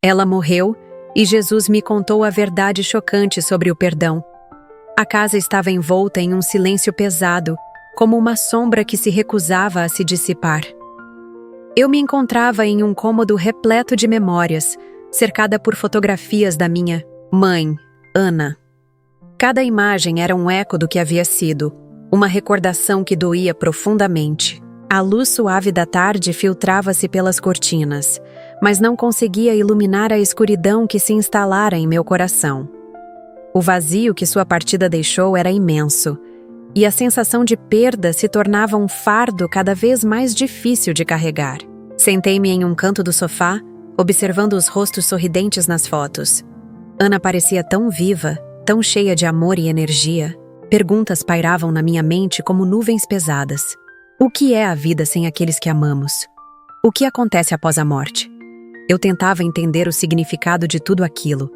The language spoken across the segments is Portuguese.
Ela morreu e Jesus me contou a verdade chocante sobre o perdão. A casa estava envolta em um silêncio pesado, como uma sombra que se recusava a se dissipar. Eu me encontrava em um cômodo repleto de memórias, cercada por fotografias da minha mãe, Ana. Cada imagem era um eco do que havia sido, uma recordação que doía profundamente. A luz suave da tarde filtrava-se pelas cortinas, mas não conseguia iluminar a escuridão que se instalara em meu coração. O vazio que sua partida deixou era imenso, e a sensação de perda se tornava um fardo cada vez mais difícil de carregar. Sentei-me em um canto do sofá, observando os rostos sorridentes nas fotos. Ana parecia tão viva, tão cheia de amor e energia. Perguntas pairavam na minha mente como nuvens pesadas. O que é a vida sem aqueles que amamos? O que acontece após a morte? Eu tentava entender o significado de tudo aquilo,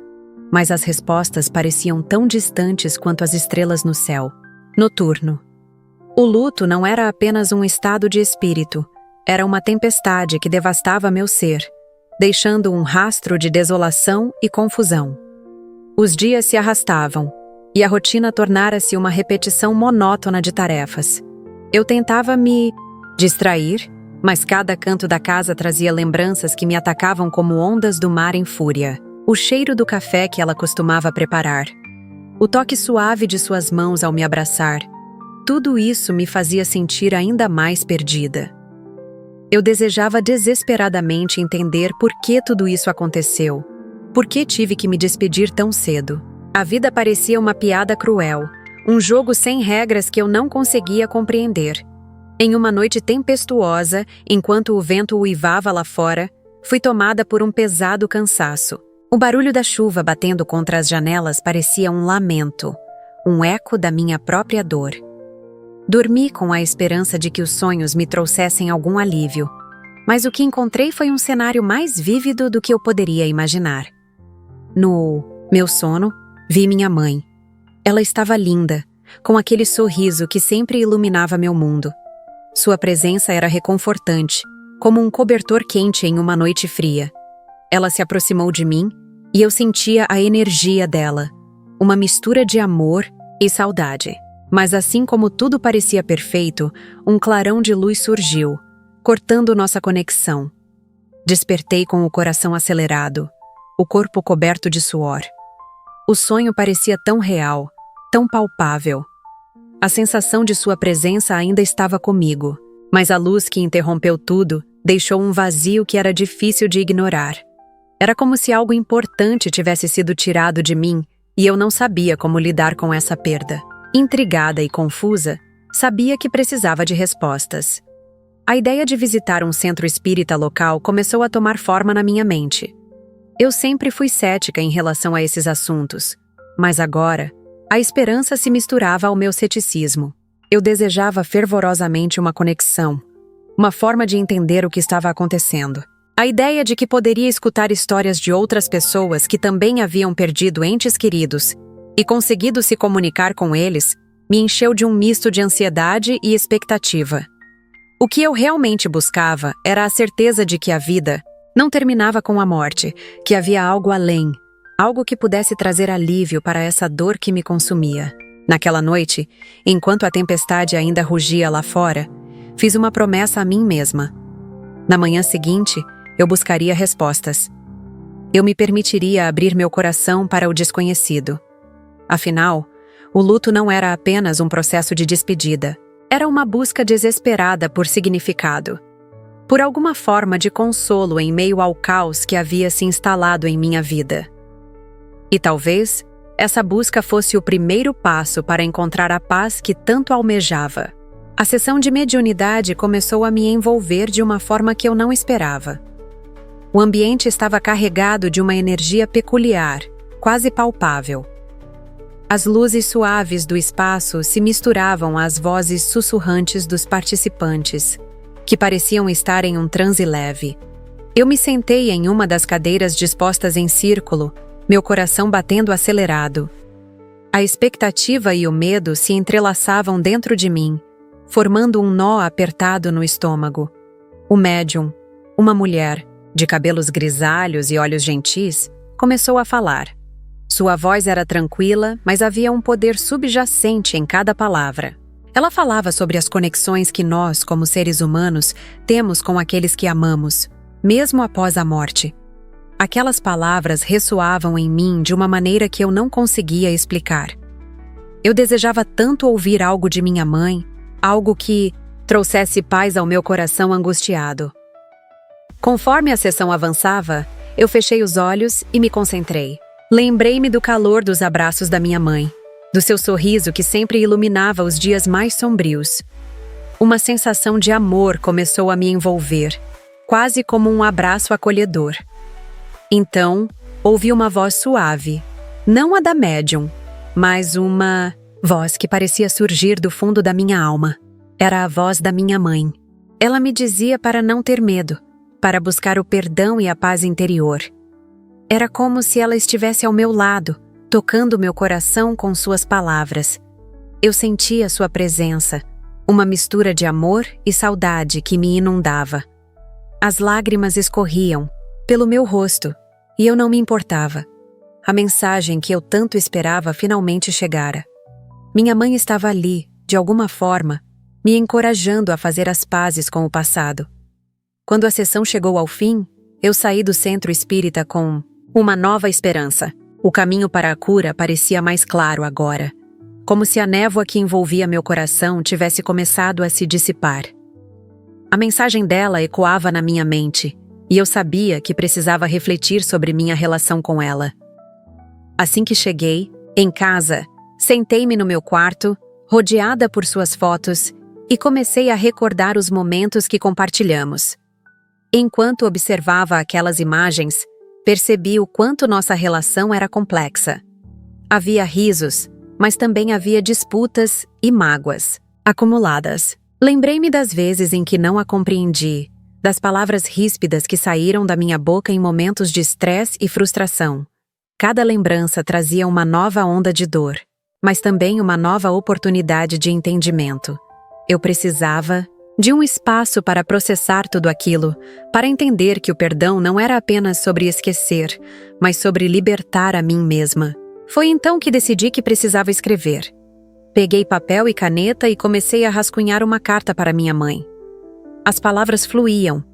mas as respostas pareciam tão distantes quanto as estrelas no céu. Noturno. O luto não era apenas um estado de espírito, era uma tempestade que devastava meu ser, deixando um rastro de desolação e confusão. Os dias se arrastavam, e a rotina tornara-se uma repetição monótona de tarefas. Eu tentava me distrair, mas cada canto da casa trazia lembranças que me atacavam como ondas do mar em fúria. O cheiro do café que ela costumava preparar, o toque suave de suas mãos ao me abraçar, tudo isso me fazia sentir ainda mais perdida. Eu desejava desesperadamente entender por que tudo isso aconteceu, por que tive que me despedir tão cedo. A vida parecia uma piada cruel, um jogo sem regras que eu não conseguia compreender. Em uma noite tempestuosa, enquanto o vento uivava lá fora, fui tomada por um pesado cansaço. O barulho da chuva batendo contra as janelas parecia um lamento, um eco da minha própria dor. Dormi com a esperança de que os sonhos me trouxessem algum alívio, mas o que encontrei foi um cenário mais vívido do que eu poderia imaginar. No meu sono, vi minha mãe. Ela estava linda, com aquele sorriso que sempre iluminava meu mundo. Sua presença era reconfortante, como um cobertor quente em uma noite fria. Ela se aproximou de mim e eu sentia a energia dela, uma mistura de amor e saudade. Mas assim como tudo parecia perfeito, um clarão de luz surgiu, cortando nossa conexão. Despertei com o coração acelerado, o corpo coberto de suor. O sonho parecia tão real, tão palpável. A sensação de sua presença ainda estava comigo, mas a luz que interrompeu tudo deixou um vazio que era difícil de ignorar. Era como se algo importante tivesse sido tirado de mim e eu não sabia como lidar com essa perda. Intrigada e confusa, sabia que precisava de respostas. A ideia de visitar um centro espírita local começou a tomar forma na minha mente. Eu sempre fui cética em relação a esses assuntos, mas agora, a esperança se misturava ao meu ceticismo. Eu desejava fervorosamente uma conexão, uma forma de entender o que estava acontecendo. A ideia de que poderia escutar histórias de outras pessoas que também haviam perdido entes queridos e conseguido se comunicar com eles me encheu de um misto de ansiedade e expectativa. O que eu realmente buscava era a certeza de que a vida não terminava com a morte, que havia algo além, algo que pudesse trazer alívio para essa dor que me consumia. Naquela noite, enquanto a tempestade ainda rugia lá fora, fiz uma promessa a mim mesma. Na manhã seguinte, eu buscaria respostas. Eu me permitiria abrir meu coração para o desconhecido. Afinal, o luto não era apenas um processo de despedida. Era uma busca desesperada por significado, por alguma forma de consolo em meio ao caos que havia se instalado em minha vida. E talvez essa busca fosse o primeiro passo para encontrar a paz que tanto almejava. A sessão de mediunidade começou a me envolver de uma forma que eu não esperava. O ambiente estava carregado de uma energia peculiar, quase palpável. As luzes suaves do espaço se misturavam às vozes sussurrantes dos participantes, que pareciam estar em um transe leve. Eu me sentei em uma das cadeiras dispostas em círculo, meu coração batendo acelerado. A expectativa e o medo se entrelaçavam dentro de mim, formando um nó apertado no estômago. O médium, uma mulher, de cabelos grisalhos e olhos gentis, começou a falar. Sua voz era tranquila, mas havia um poder subjacente em cada palavra. Ela falava sobre as conexões que nós, como seres humanos, temos com aqueles que amamos, mesmo após a morte. Aquelas palavras ressoavam em mim de uma maneira que eu não conseguia explicar. Eu desejava tanto ouvir algo de minha mãe, algo que trouxesse paz ao meu coração angustiado. Conforme a sessão avançava, eu fechei os olhos e me concentrei. Lembrei-me do calor dos abraços da minha mãe, do seu sorriso que sempre iluminava os dias mais sombrios. Uma sensação de amor começou a me envolver, quase como um abraço acolhedor. Então, ouvi uma voz suave, não a da médium, mas uma voz que parecia surgir do fundo da minha alma. Era a voz da minha mãe. Ela me dizia para não ter medo, para buscar o perdão e a paz interior. Era como se ela estivesse ao meu lado, tocando meu coração com suas palavras. Eu sentia sua presença, uma mistura de amor e saudade que me inundava. As lágrimas escorriam pelo meu rosto, e eu não me importava. A mensagem que eu tanto esperava finalmente chegara. Minha mãe estava ali, de alguma forma, me encorajando a fazer as pazes com o passado. Quando a sessão chegou ao fim, eu saí do centro espírita com uma nova esperança. O caminho para a cura parecia mais claro agora, como se a névoa que envolvia meu coração tivesse começado a se dissipar. A mensagem dela ecoava na minha mente, e eu sabia que precisava refletir sobre minha relação com ela. Assim que cheguei, em casa, sentei-me no meu quarto, rodeada por suas fotos, e comecei a recordar os momentos que compartilhamos. Enquanto observava aquelas imagens, percebi o quanto nossa relação era complexa. Havia risos, mas também havia disputas e mágoas acumuladas. Lembrei-me das vezes em que não a compreendi, das palavras ríspidas que saíram da minha boca em momentos de estresse e frustração. Cada lembrança trazia uma nova onda de dor, mas também uma nova oportunidade de entendimento. Eu precisava de um espaço para processar tudo aquilo, para entender que o perdão não era apenas sobre esquecer, mas sobre libertar a mim mesma. Foi então que decidi que precisava escrever. Peguei papel e caneta e comecei a rascunhar uma carta para minha mãe. As palavras fluíam,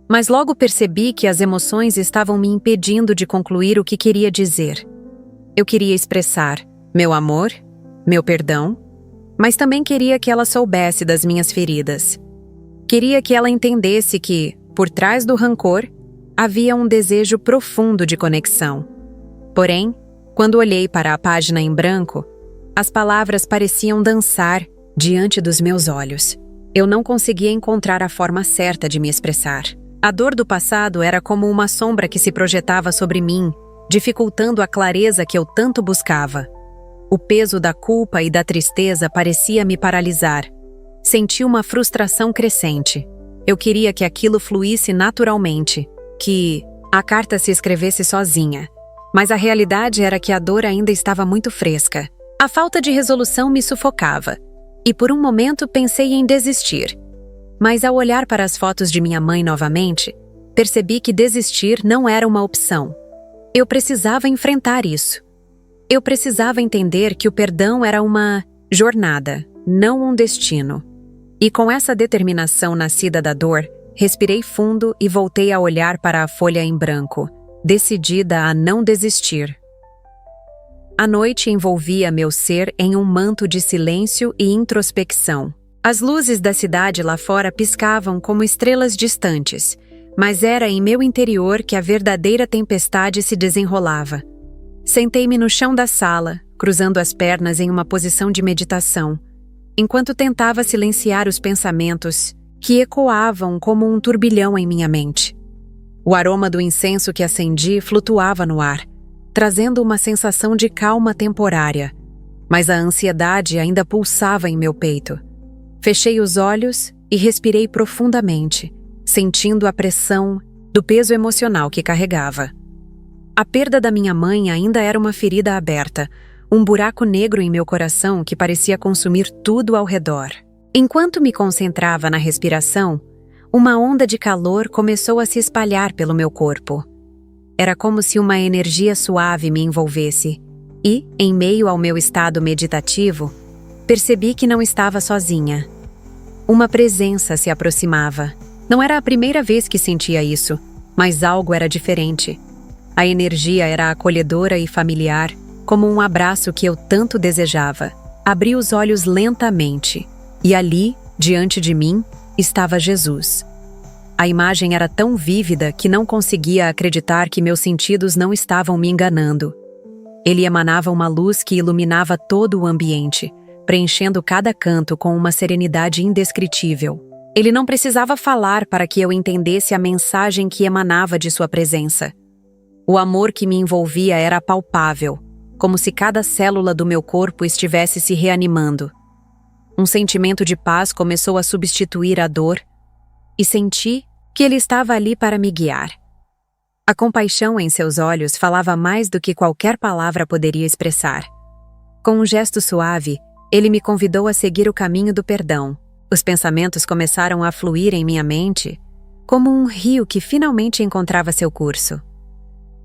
mas logo percebi que as emoções estavam me impedindo de concluir o que queria dizer. Eu queria expressar meu amor, meu perdão, mas também queria que ela soubesse das minhas feridas. Queria que ela entendesse que, por trás do rancor, havia um desejo profundo de conexão. Porém, quando olhei para a página em branco, as palavras pareciam dançar diante dos meus olhos. Eu não conseguia encontrar a forma certa de me expressar. A dor do passado era como uma sombra que se projetava sobre mim, dificultando a clareza que eu tanto buscava. O peso da culpa e da tristeza parecia me paralisar. Senti uma frustração crescente. Eu queria que aquilo fluísse naturalmente, que a carta se escrevesse sozinha. Mas a realidade era que a dor ainda estava muito fresca. A falta de resolução me sufocava, e por um momento pensei em desistir. Mas ao olhar para as fotos de minha mãe novamente, percebi que desistir não era uma opção. Eu precisava enfrentar isso. Eu precisava entender que o perdão era uma jornada, não um destino. E com essa determinação nascida da dor, respirei fundo e voltei a olhar para a folha em branco, decidida a não desistir. A noite envolvia meu ser em um manto de silêncio e introspecção. As luzes da cidade lá fora piscavam como estrelas distantes, mas era em meu interior que a verdadeira tempestade se desenrolava. Sentei-me no chão da sala, cruzando as pernas em uma posição de meditação, enquanto tentava silenciar os pensamentos que ecoavam como um turbilhão em minha mente. O aroma do incenso que acendi flutuava no ar, trazendo uma sensação de calma temporária, mas a ansiedade ainda pulsava em meu peito. Fechei os olhos e respirei profundamente, sentindo a pressão do peso emocional que carregava. A perda da minha mãe ainda era uma ferida aberta, um buraco negro em meu coração que parecia consumir tudo ao redor. Enquanto me concentrava na respiração, Uma onda de calor começou a se espalhar pelo meu corpo. Era como se uma energia suave me envolvesse e, em meio ao meu estado meditativo, percebi que não estava sozinha. Uma presença se aproximava. Não era a primeira vez que sentia isso, mas algo era diferente. A energia era acolhedora e familiar, como um abraço que eu tanto desejava. Abri os olhos lentamente, e ali, diante de mim, estava Jesus. A imagem era tão vívida que não conseguia acreditar que meus sentidos não estavam me enganando. Ele emanava uma luz que iluminava todo o ambiente, preenchendo cada canto com uma serenidade indescritível. Ele não precisava falar para que eu entendesse a mensagem que emanava de sua presença. O amor que me envolvia era palpável, como se cada célula do meu corpo estivesse se reanimando. Um sentimento de paz começou a substituir a dor, e senti que ele estava ali para me guiar. A compaixão em seus olhos falava mais do que qualquer palavra poderia expressar. Com um gesto suave, ele me convidou a seguir o caminho do perdão. Os pensamentos começaram a fluir em minha mente, como um rio que finalmente encontrava seu curso.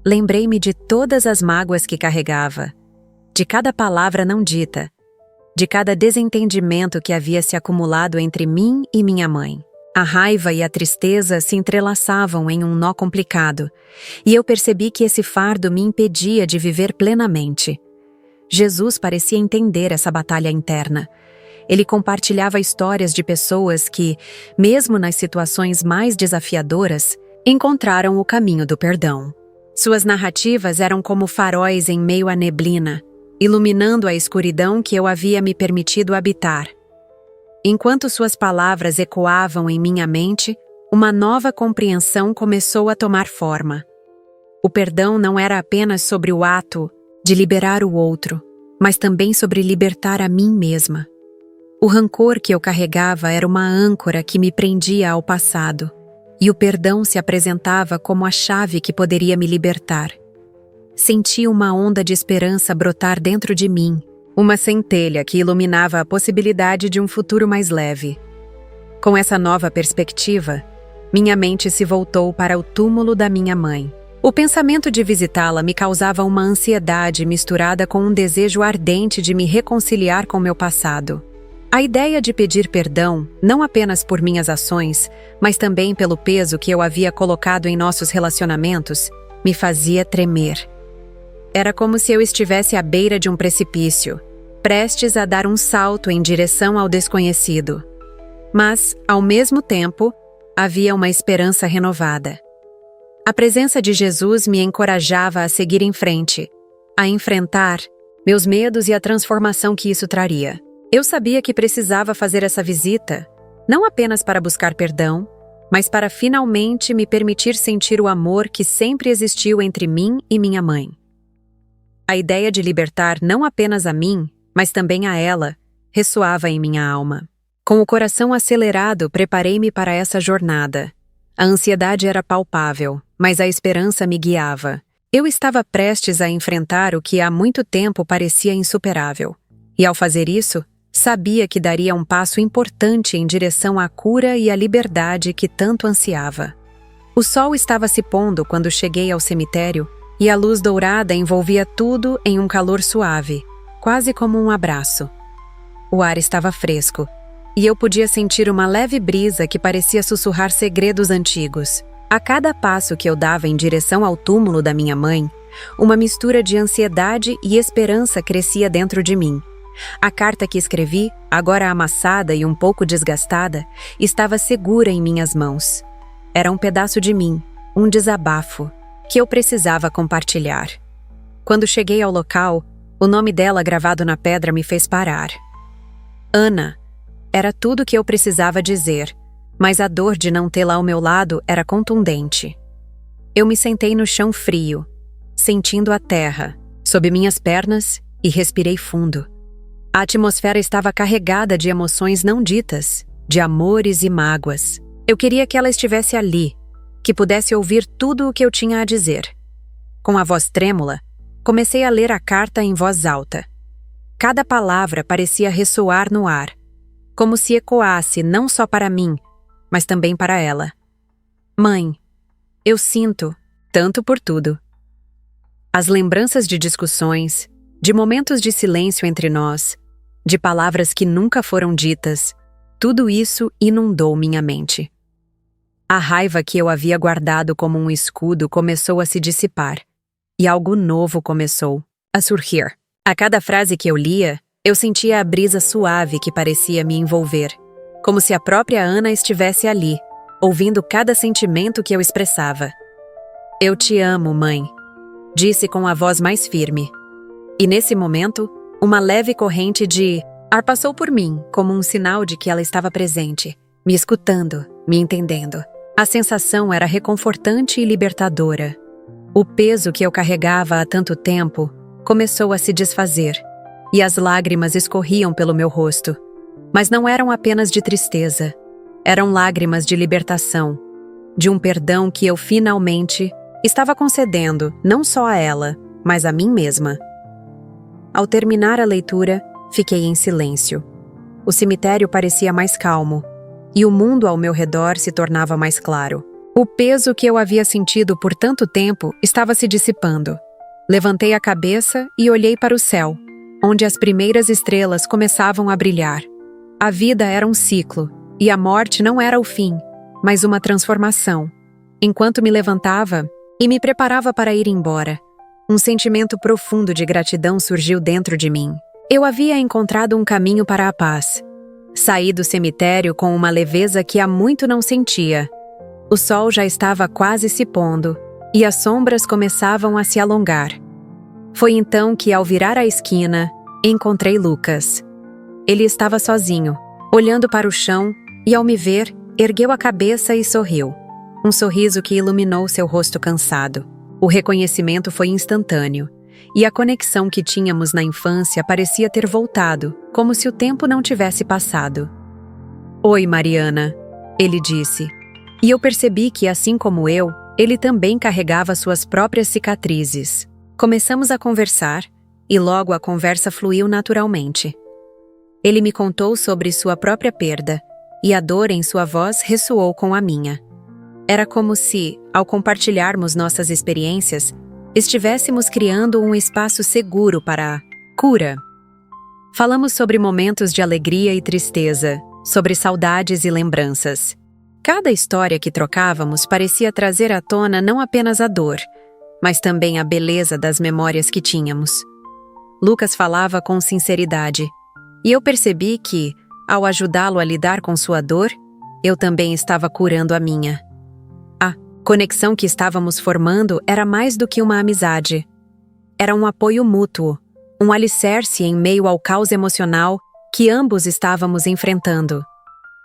Lembrei-me de todas as mágoas que carregava, de cada palavra não dita, de cada desentendimento que havia se acumulado entre mim e minha mãe. A raiva e a tristeza se entrelaçavam em um nó complicado, e eu percebi que esse fardo me impedia de viver plenamente. Jesus parecia entender essa batalha interna. Ele compartilhava histórias de pessoas que, mesmo nas situações mais desafiadoras, encontraram o caminho do perdão. Suas narrativas eram como faróis em meio à neblina, iluminando a escuridão que eu havia me permitido habitar. Enquanto suas palavras ecoavam em minha mente, uma nova compreensão começou a tomar forma. O perdão não era apenas sobre o ato de liberar o outro, mas também sobre libertar a mim mesma. O rancor que eu carregava era uma âncora que me prendia ao passado, e o perdão se apresentava como a chave que poderia me libertar. Senti uma onda de esperança brotar dentro de mim, uma centelha que iluminava a possibilidade de um futuro mais leve. Com essa nova perspectiva, minha mente se voltou para o túmulo da minha mãe. O pensamento de visitá-la me causava uma ansiedade misturada com um desejo ardente de me reconciliar com meu passado. A ideia de pedir perdão, não apenas por minhas ações, mas também pelo peso que eu havia colocado em nossos relacionamentos, me fazia tremer. Era como se eu estivesse à beira de um precipício, prestes a dar um salto em direção ao desconhecido. Mas, ao mesmo tempo, havia uma esperança renovada. A presença de Jesus me encorajava a seguir em frente, a enfrentar meus medos e a transformação que isso traria. Eu sabia que precisava fazer essa visita, não apenas para buscar perdão, mas para finalmente me permitir sentir o amor que sempre existiu entre mim e minha mãe. A ideia de libertar não apenas a mim, mas também a ela, ressoava em minha alma. Com o coração acelerado, preparei-me para essa jornada. A ansiedade era palpável, mas a esperança me guiava. Eu estava prestes a enfrentar o que há muito tempo parecia insuperável. E ao fazer isso, sabia que daria um passo importante em direção à cura e à liberdade que tanto ansiava. O sol estava se pondo quando cheguei ao cemitério, e a luz dourada envolvia tudo em um calor suave, quase como um abraço. O ar estava fresco, e eu podia sentir uma leve brisa que parecia sussurrar segredos antigos. A cada passo que eu dava em direção ao túmulo da minha mãe, uma mistura de ansiedade e esperança crescia dentro de mim. A carta que escrevi, agora amassada e um pouco desgastada, estava segura em minhas mãos. Era um pedaço de mim, um desabafo, que eu precisava compartilhar. Quando cheguei ao local, o nome dela gravado na pedra me fez parar. Ana. Era tudo o que eu precisava dizer, mas a dor de não tê-la ao meu lado era contundente. Eu me sentei no chão frio, sentindo a terra, sob minhas pernas, e respirei fundo. A atmosfera estava carregada de emoções não ditas, de amores e mágoas. Eu queria que ela estivesse ali, que pudesse ouvir tudo o que eu tinha a dizer. Com a voz trêmula, comecei a ler a carta em voz alta. Cada palavra parecia ressoar no ar, como se ecoasse não só para mim, mas também para ela. Mãe, eu sinto tanto por tudo. As lembranças de discussões, de momentos de silêncio entre nós, de palavras que nunca foram ditas, tudo isso inundou minha mente. A raiva que eu havia guardado como um escudo começou a se dissipar, e algo novo começou a surgir. A cada frase que eu lia, eu sentia a brisa suave que parecia me envolver, como se a própria Ana estivesse ali, ouvindo cada sentimento que eu expressava. Eu te amo, mãe, disse com a voz mais firme. E nesse momento, uma leve corrente de ar passou por mim, como um sinal de que ela estava presente, me escutando, me entendendo. A sensação era reconfortante e libertadora. O peso que eu carregava há tanto tempo começou a se desfazer, e as lágrimas escorriam pelo meu rosto. Mas não eram apenas de tristeza. Eram lágrimas de libertação, de um perdão que eu finalmente estava concedendo não só a ela, mas a mim mesma. Ao terminar a leitura, fiquei em silêncio. O cemitério parecia mais calmo, e o mundo ao meu redor se tornava mais claro. O peso que eu havia sentido por tanto tempo estava se dissipando. Levantei a cabeça e olhei para o céu, onde as primeiras estrelas começavam a brilhar. A vida era um ciclo, e a morte não era o fim, mas uma transformação. Enquanto me levantava e me preparava para ir embora, um sentimento profundo de gratidão surgiu dentro de mim. Eu havia encontrado um caminho para a paz. Saí do cemitério com uma leveza que há muito não sentia. O sol já estava quase se pondo, e as sombras começavam a se alongar. Foi então que, ao virar a esquina, encontrei Lucas. Ele estava sozinho, olhando para o chão, e ao me ver, ergueu a cabeça e sorriu. Um sorriso que iluminou seu rosto cansado. O reconhecimento foi instantâneo, e a conexão que tínhamos na infância parecia ter voltado, como se o tempo não tivesse passado. "Oi, Mariana", ele disse. E eu percebi que, assim como eu, ele também carregava suas próprias cicatrizes. Começamos a conversar, e logo a conversa fluiu naturalmente. Ele me contou sobre sua própria perda, e a dor em sua voz ressoou com a minha. Era como se, ao compartilharmos nossas experiências, estivéssemos criando um espaço seguro para a cura. Falamos sobre momentos de alegria e tristeza, sobre saudades e lembranças. Cada história que trocávamos parecia trazer à tona não apenas a dor, mas também a beleza das memórias que tínhamos. Lucas falava com sinceridade, e eu percebi que, ao ajudá-lo a lidar com sua dor, eu também estava curando a minha. A conexão que estávamos formando era mais do que uma amizade. Era um apoio mútuo, um alicerce em meio ao caos emocional que ambos estávamos enfrentando.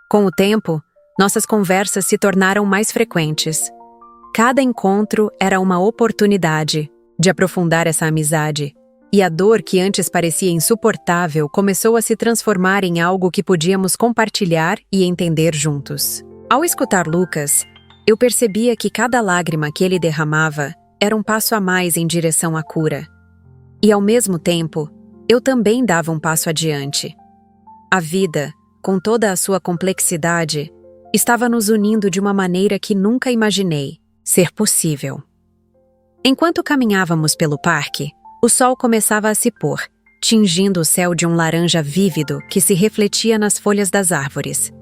Com o tempo, nossas conversas se tornaram mais frequentes. Cada encontro era uma oportunidade de aprofundar essa amizade, e a dor que antes parecia insuportável começou a se transformar em algo que podíamos compartilhar e entender juntos. Ao escutar Lucas, eu percebia que cada lágrima que ele derramava era um passo a mais em direção à cura. E, ao mesmo tempo, eu também dava um passo adiante. A vida, com toda a sua complexidade, estava nos unindo de uma maneira que nunca imaginei ser possível. Enquanto caminhávamos pelo parque, o sol começava a se pôr, tingindo o céu de um laranja vívido que se refletia nas folhas das árvores.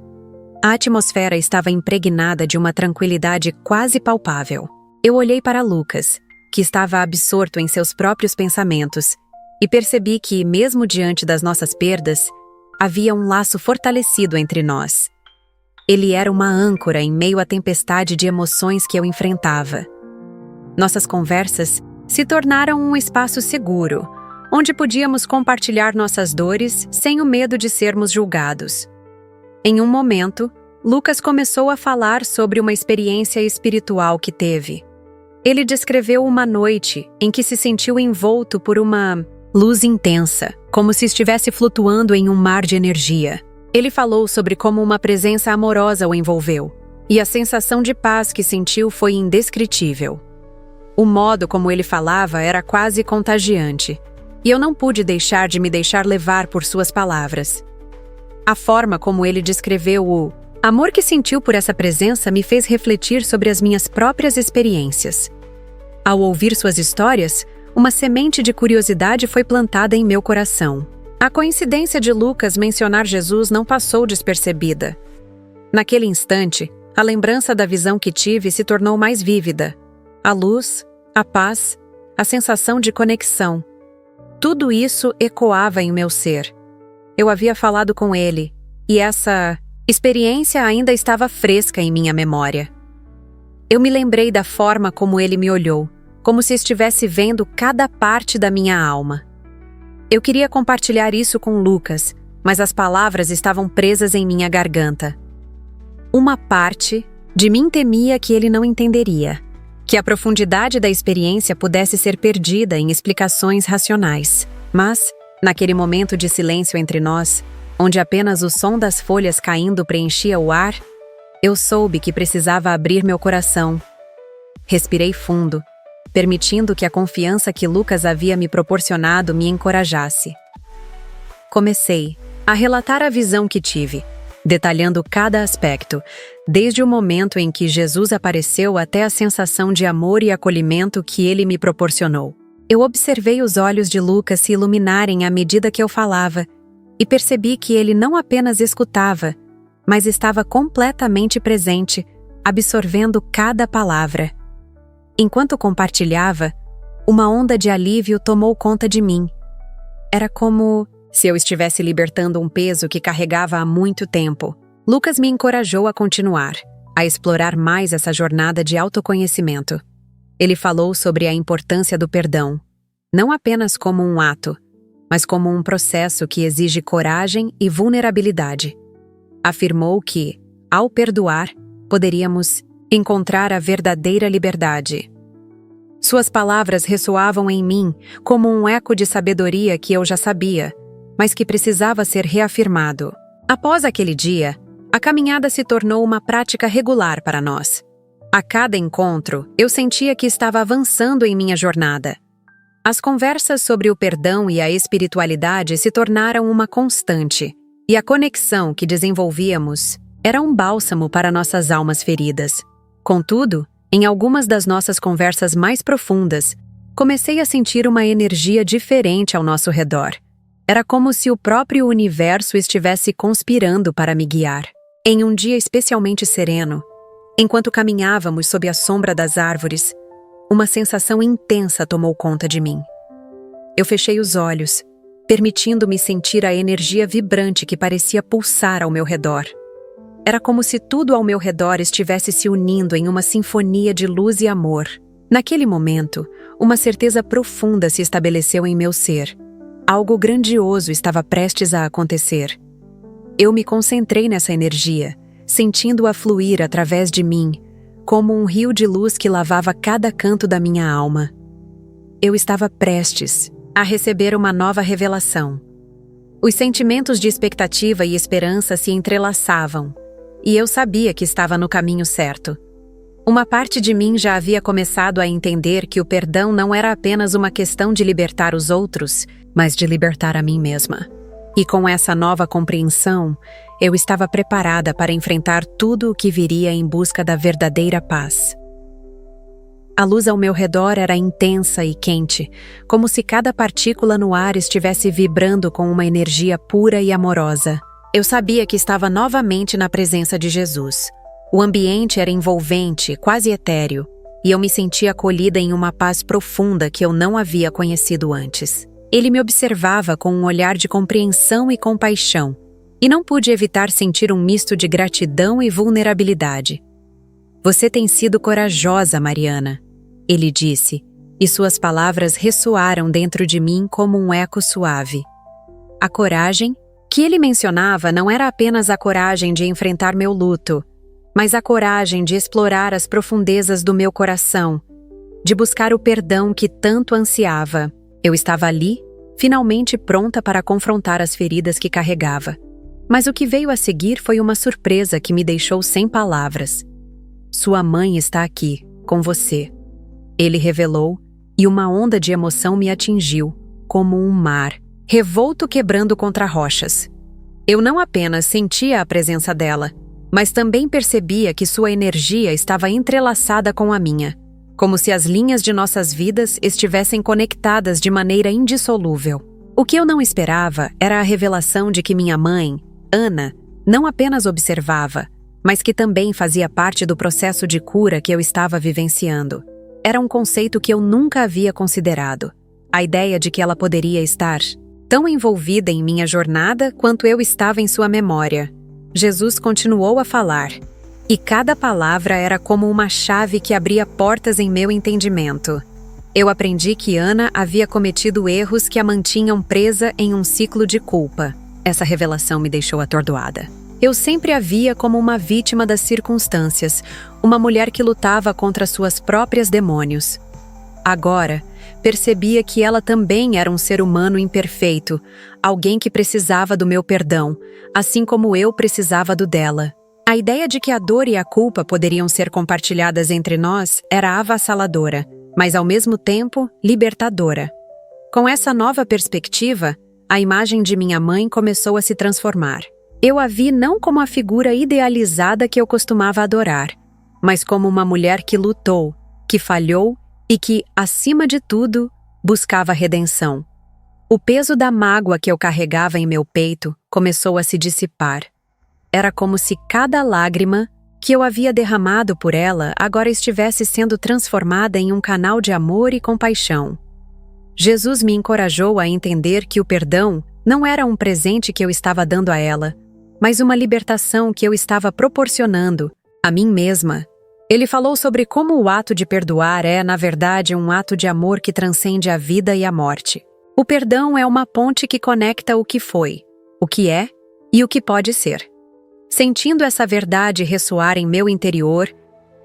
A atmosfera estava impregnada de uma tranquilidade quase palpável. Eu olhei para Lucas, que estava absorto em seus próprios pensamentos, e percebi que, mesmo diante das nossas perdas, havia um laço fortalecido entre nós. Ele era uma âncora em meio à tempestade de emoções que eu enfrentava. Nossas conversas se tornaram um espaço seguro, onde podíamos compartilhar nossas dores sem o medo de sermos julgados. Em um momento, Lucas começou a falar sobre uma experiência espiritual que teve. Ele descreveu uma noite em que se sentiu envolto por uma luz intensa, como se estivesse flutuando em um mar de energia. Ele falou sobre como uma presença amorosa o envolveu, e a sensação de paz que sentiu foi indescritível. O modo como ele falava era quase contagiante, e eu não pude deixar de me deixar levar por suas palavras. A forma como ele descreveu o Amor que sentiu por essa presença me fez refletir sobre as minhas próprias experiências. Ao ouvir suas histórias, uma semente de curiosidade foi plantada em meu coração. A coincidência de Lucas mencionar Jesus não passou despercebida. Naquele instante, a lembrança da visão que tive se tornou mais vívida. A luz, a paz, a sensação de conexão. Tudo isso ecoava em meu ser. Eu havia falado com ele, e essa experiência ainda estava fresca em minha memória. Eu me lembrei da forma como ele me olhou, como se estivesse vendo cada parte da minha alma. Eu queria compartilhar isso com Lucas, mas as palavras estavam presas em minha garganta. Uma parte de mim temia que ele não entenderia, que a profundidade da experiência pudesse ser perdida em explicações racionais. Mas, naquele momento de silêncio entre nós, onde apenas o som das folhas caindo preenchia o ar, eu soube que precisava abrir meu coração. Respirei fundo, permitindo que a confiança que Lucas havia me proporcionado me encorajasse. Comecei a relatar a visão que tive, detalhando cada aspecto, desde o momento em que Jesus apareceu até a sensação de amor e acolhimento que ele me proporcionou. Eu observei os olhos de Lucas se iluminarem à medida que eu falava e percebi que ele não apenas escutava, mas estava completamente presente, absorvendo cada palavra. Enquanto compartilhava, uma onda de alívio tomou conta de mim. Era como se eu estivesse libertando um peso que carregava há muito tempo. Lucas me encorajou a continuar, a explorar mais essa jornada de autoconhecimento. Ele falou sobre a importância do perdão, não apenas como um ato, mas como um processo que exige coragem e vulnerabilidade. Afirmou que, ao perdoar, poderíamos encontrar a verdadeira liberdade. Suas palavras ressoavam em mim como um eco de sabedoria que eu já sabia, mas que precisava ser reafirmado. Após aquele dia, a caminhada se tornou uma prática regular para nós. A cada encontro, eu sentia que estava avançando em minha jornada. As conversas sobre o perdão e a espiritualidade se tornaram uma constante, e a conexão que desenvolvíamos era um bálsamo para nossas almas feridas. Contudo, em algumas das nossas conversas mais profundas, comecei a sentir uma energia diferente ao nosso redor. Era como se o próprio universo estivesse conspirando para me guiar. Em um dia especialmente sereno, enquanto caminhávamos sob a sombra das árvores, uma sensação intensa tomou conta de mim. Eu fechei os olhos, permitindo-me sentir a energia vibrante que parecia pulsar ao meu redor. Era como se tudo ao meu redor estivesse se unindo em uma sinfonia de luz e amor. Naquele momento, uma certeza profunda se estabeleceu em meu ser. Algo grandioso estava prestes a acontecer. Eu me concentrei nessa energia, sentindo-a fluir através de mim, como um rio de luz que lavava cada canto da minha alma. Eu estava prestes a receber uma nova revelação. Os sentimentos de expectativa e esperança se entrelaçavam, e eu sabia que estava no caminho certo. Uma parte de mim já havia começado a entender que o perdão não era apenas uma questão de libertar os outros, mas de libertar a mim mesma. E com essa nova compreensão, eu estava preparada para enfrentar tudo o que viria em busca da verdadeira paz. A luz ao meu redor era intensa e quente, como se cada partícula no ar estivesse vibrando com uma energia pura e amorosa. Eu sabia que estava novamente na presença de Jesus. O ambiente era envolvente, quase etéreo, e eu me sentia acolhida em uma paz profunda que eu não havia conhecido antes. Ele me observava com um olhar de compreensão e compaixão, e não pude evitar sentir um misto de gratidão e vulnerabilidade. "Você tem sido corajosa, Mariana", ele disse, e suas palavras ressoaram dentro de mim como um eco suave. A coragem que ele mencionava não era apenas a coragem de enfrentar meu luto, mas a coragem de explorar as profundezas do meu coração, de buscar o perdão que tanto ansiava. Eu estava ali, finalmente pronta para confrontar as feridas que carregava. Mas o que veio a seguir foi uma surpresa que me deixou sem palavras. "Sua mãe está aqui, com você", ele revelou, e uma onda de emoção me atingiu, como um mar, revolto quebrando contra rochas. Eu não apenas sentia a presença dela, mas também percebia que sua energia estava entrelaçada com a minha, como se as linhas de nossas vidas estivessem conectadas de maneira indissolúvel. O que eu não esperava era a revelação de que minha mãe, Ana, não apenas observava, mas que também fazia parte do processo de cura que eu estava vivenciando. Era um conceito que eu nunca havia considerado. A ideia de que ela poderia estar tão envolvida em minha jornada quanto eu estava em sua memória. Jesus continuou a falar, e cada palavra era como uma chave que abria portas em meu entendimento. Eu aprendi que Ana havia cometido erros que a mantinham presa em um ciclo de culpa. Essa revelação me deixou atordoada. Eu sempre a via como uma vítima das circunstâncias, uma mulher que lutava contra suas próprios demônios. Agora, percebia que ela também era um ser humano imperfeito, alguém que precisava do meu perdão, assim como eu precisava do dela. A ideia de que a dor e a culpa poderiam ser compartilhadas entre nós era avassaladora, mas ao mesmo tempo libertadora. Com essa nova perspectiva, a imagem de minha mãe começou a se transformar. Eu a vi não como a figura idealizada que eu costumava adorar, mas como uma mulher que lutou, que falhou e que, acima de tudo, buscava redenção. O peso da mágoa que eu carregava em meu peito começou a se dissipar. Era como se cada lágrima que eu havia derramado por ela agora estivesse sendo transformada em um canal de amor e compaixão. Jesus me encorajou a entender que o perdão não era um presente que eu estava dando a ela, mas uma libertação que eu estava proporcionando a mim mesma. Ele falou sobre como o ato de perdoar é, na verdade, um ato de amor que transcende a vida e a morte. O perdão é uma ponte que conecta o que foi, o que é e o que pode ser. Sentindo essa verdade ressoar em meu interior,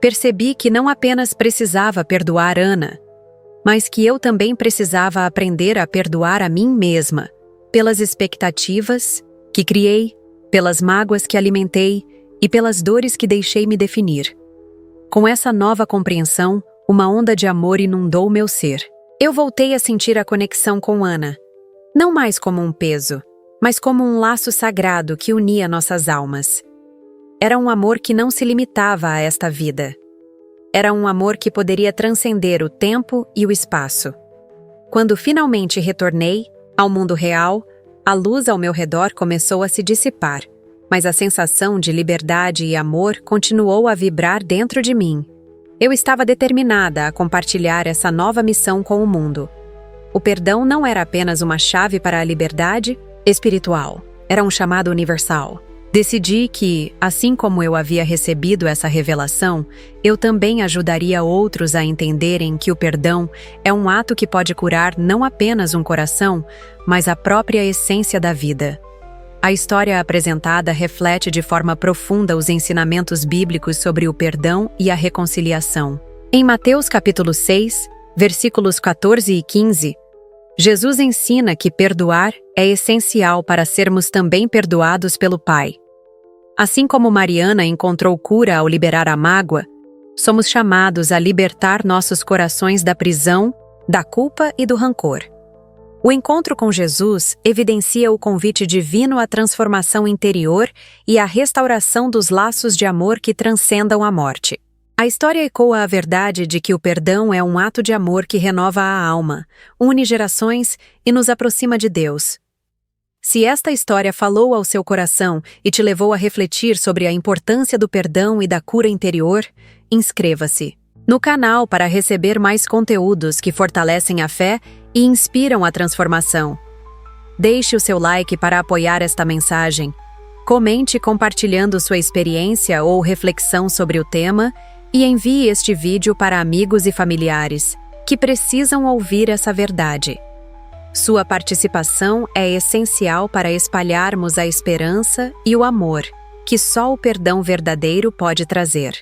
percebi que não apenas precisava perdoar Ana, mas que eu também precisava aprender a perdoar a mim mesma, pelas expectativas que criei, pelas mágoas que alimentei e pelas dores que deixei me definir. Com essa nova compreensão, uma onda de amor inundou meu ser. Eu voltei a sentir a conexão com Ana, não mais como um peso, mas como um laço sagrado que unia nossas almas. Era um amor que não se limitava a esta vida. Era um amor que poderia transcender o tempo e o espaço. Quando finalmente retornei ao mundo real, a luz ao meu redor começou a se dissipar, mas a sensação de liberdade e amor continuou a vibrar dentro de mim. Eu estava determinada a compartilhar essa nova missão com o mundo. O perdão não era apenas uma chave para a liberdade espiritual, era um chamado universal. Decidi que, assim como eu havia recebido essa revelação, eu também ajudaria outros a entenderem que o perdão é um ato que pode curar não apenas um coração, mas a própria essência da vida. A história apresentada reflete de forma profunda os ensinamentos bíblicos sobre o perdão e a reconciliação. Em Mateus capítulo 6, versículos 14 e 15, Jesus ensina que perdoar é essencial para sermos também perdoados pelo Pai. Assim como Mariana encontrou cura ao liberar a mágoa, somos chamados a libertar nossos corações da prisão, da culpa e do rancor. O encontro com Jesus evidencia o convite divino à transformação interior e à restauração dos laços de amor que transcendam a morte. A história ecoa a verdade de que o perdão é um ato de amor que renova a alma, une gerações e nos aproxima de Deus. Se esta história falou ao seu coração e te levou a refletir sobre a importância do perdão e da cura interior, inscreva-se no canal para receber mais conteúdos que fortalecem a fé e inspiram a transformação. Deixe o seu like para apoiar esta mensagem. Comente compartilhando sua experiência ou reflexão sobre o tema e envie este vídeo para amigos e familiares que precisam ouvir essa verdade. Sua participação é essencial para espalharmos a esperança e o amor que só o perdão verdadeiro pode trazer.